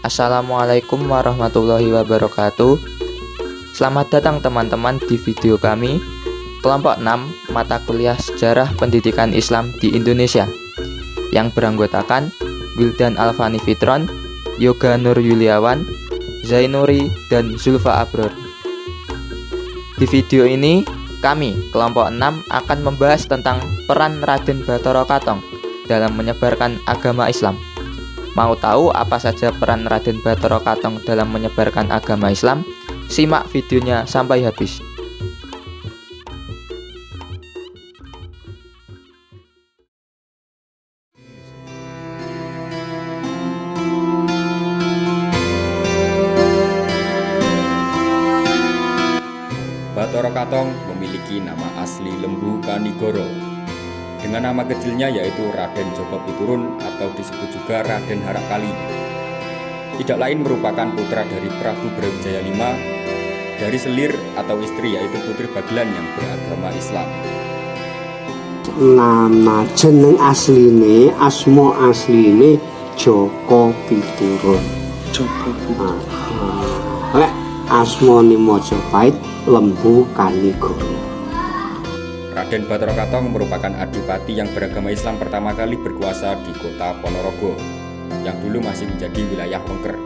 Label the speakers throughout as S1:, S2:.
S1: Assalamualaikum warahmatullahi wabarakatuh. Selamat datang teman-teman di video kami Kelompok 6 Mata Kuliah Sejarah Pendidikan Islam di Indonesia yang beranggotakan Wildan Alfani Fitron, Yoga Nur Yuliawan, Zainuri, dan Zulfa Abror. Di video ini kami Kelompok 6 akan membahas tentang peran Raden Bathara Katong dalam menyebarkan agama Islam. Mau tahu apa saja peran Raden Bathara Katong dalam menyebarkan agama Islam? Simak videonya sampai habis.
S2: Bathara Katong memiliki nama asli Lembu Kanigoro dengan nama kecilnya yaitu Raden Joko Piturun atau disebut juga Raden Harakkali. Tidak lain merupakan putra dari Prabu Brawijaya V dari selir atau istri yaitu Putri Bagilan yang beragama Islam.
S3: Nama jeneng asline, asma asline Joko Piturun.
S4: Joko Piturun.
S3: Lek asmane Majapahit Lembu Kanigoro.
S2: Raden Bathara Katong merupakan adipati yang beragama Islam pertama kali berkuasa di kota Ponorogo yang dulu masih menjadi wilayah Wengker.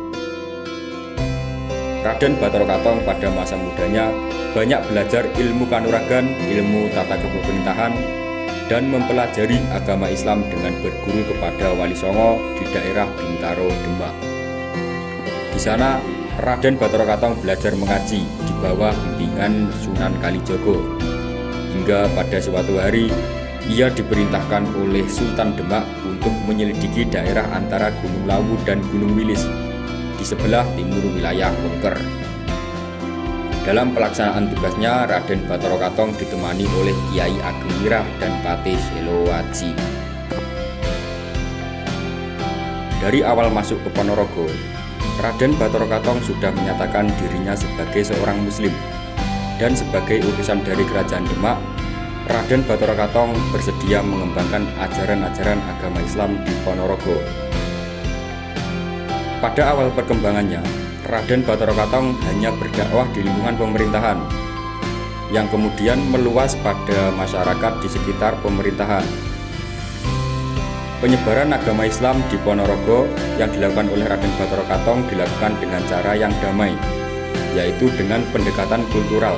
S2: Raden Bathara Katong pada masa mudanya banyak belajar ilmu kanuragan, ilmu tata kepemerintahan, dan mempelajari agama Islam dengan berguru kepada Wali Songo di daerah Bintaro, Demak. Di sana, Raden Bathara Katong belajar mengaji di bawah bimbingan Sunan Kalijaga. Hingga pada suatu hari, ia diperintahkan oleh Sultan Demak untuk menyelidiki daerah antara Gunung Lawu dan Gunung Wilis di sebelah timur wilayah Wengker. Dalam pelaksanaan tugasnya, Raden Bathara Katong ditemani oleh Kiai Ageng Mirah dan Patih Selowaji. Dari awal masuk ke Ponorogo, Raden Bathara Katong sudah menyatakan dirinya sebagai seorang Muslim, dan sebagai utusan dari Kerajaan Demak, Raden Bathara Katong bersedia mengembangkan ajaran-ajaran agama Islam di Ponorogo. Pada awal perkembangannya, Raden Bathara Katong hanya berdakwah di lingkungan pemerintahan, yang kemudian meluas pada masyarakat di sekitar pemerintahan. Penyebaran agama Islam di Ponorogo yang dilakukan oleh Raden Bathara Katong dilakukan dengan cara yang damai, yaitu dengan pendekatan kultural,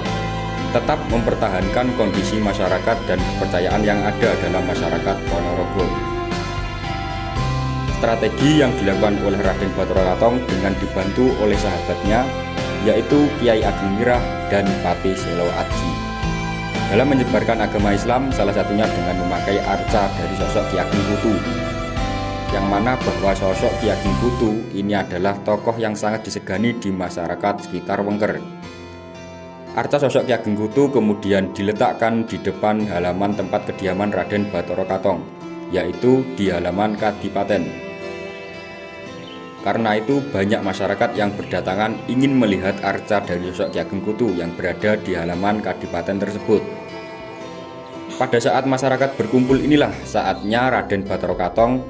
S2: tetap mempertahankan kondisi masyarakat dan kepercayaan yang ada dalam masyarakat Ponorogo. Strategi yang dilakukan oleh Raden Bathara Katong dengan dibantu oleh sahabatnya, yaitu Kiai Ageng Mirah dan Patih Selowaji, dalam menyebarkan agama Islam, salah satunya dengan memakai arca dari sosok Ki Ageng Kutu, yang mana bahwa sosok Ki Ageng Kutu ini adalah tokoh yang sangat disegani di masyarakat sekitar Wengker. Arca sosok Ki Ageng Kutu kemudian diletakkan di depan halaman tempat kediaman Raden Bathara Katong, yaitu di halaman Kadipaten. Karena itu banyak masyarakat yang berdatangan ingin melihat arca dari sosok Ki Ageng Kutu yang berada di halaman Kadipaten tersebut. Pada saat masyarakat berkumpul inilah saatnya Raden Bathara Katong,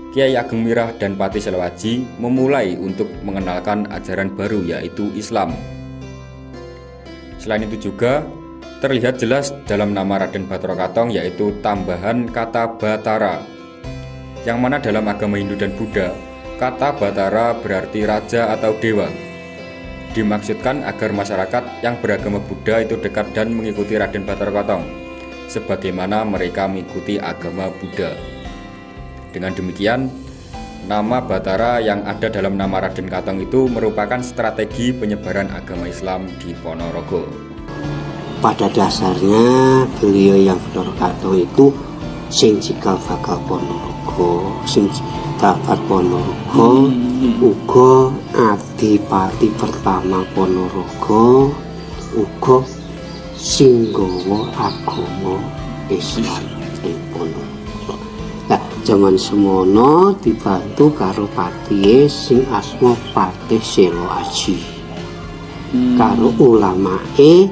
S2: Kiai Ageng Mirah dan Patih Selowaji memulai untuk mengenalkan ajaran baru yaitu Islam. Selain itu juga terlihat jelas dalam nama Raden Bathara Katong yaitu tambahan kata Bathara, yang mana dalam agama Hindu dan Buddha kata Bathara berarti raja atau dewa. Dimaksudkan agar masyarakat yang beragama Buddha itu dekat dan mengikuti Raden Bathara Katong, sebagaimana mereka mengikuti agama Buddha. Dengan demikian, nama Bathara yang ada dalam nama Raden Katong itu merupakan strategi penyebaran agama Islam di Ponorogo.
S3: Pada dasarnya beliau yang Bathara Katong itu sing cikal bakal Ponorogo, sing dapat Ponorogo, uga adipati pertama Ponorogo, uga sing nggawa agama Islam ing Ponorogo. Nah, jaman semono dibantu karo patihe sing asma Patih Selowaji, karo ulamae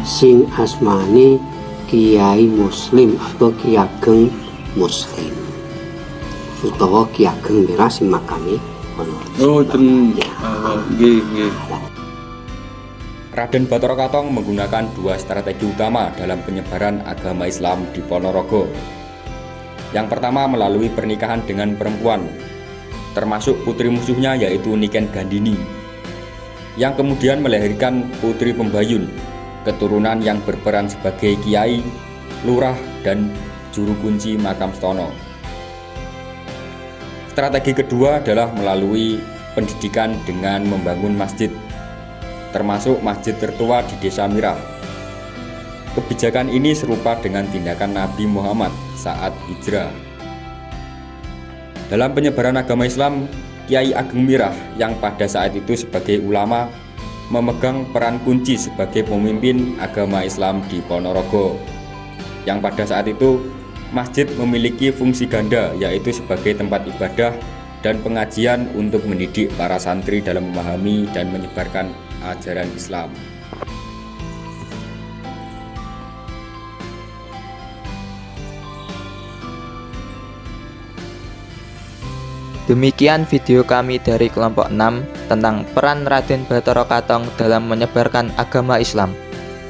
S3: sing asmane Kiai Muslim atau Ki Ageng Muslim, utawa Ki Ageng Mirah sing makame
S4: Oh, nggih.
S2: Raden Bathara Katong menggunakan dua strategi utama dalam penyebaran agama Islam di Ponorogo. Yang pertama melalui pernikahan dengan perempuan, termasuk putri musuhnya yaitu Niken Gandini, yang kemudian melahirkan Putri Pembayun, keturunan yang berperan sebagai kiai, lurah, dan juru kunci makam Stono. Strategi kedua adalah melalui pendidikan dengan membangun masjid, termasuk masjid tertua di Desa Mirah. Kebijakan ini serupa dengan tindakan Nabi Muhammad saat hijrah. Dalam penyebaran agama Islam, Kiai Ageng Mirah yang pada saat itu sebagai ulama memegang peran kunci sebagai pemimpin agama Islam di Ponorogo. Yang pada saat itu, masjid memiliki fungsi ganda, yaitu sebagai tempat ibadah dan pengajian untuk mendidik para santri dalam memahami dan menyebarkan ajaran Islam.
S1: Demikian video kami dari kelompok 6 tentang peran Raden Bathara Katong dalam menyebarkan agama Islam.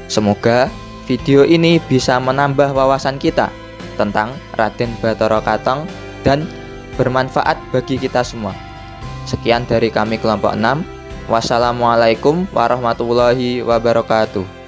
S1: Semoga video ini bisa menambah wawasan kita tentang Raden Bathara Katong dan bermanfaat bagi kita semua. Sekian dari kami kelompok 6. Wassalamualaikum warahmatullahi wabarakatuh.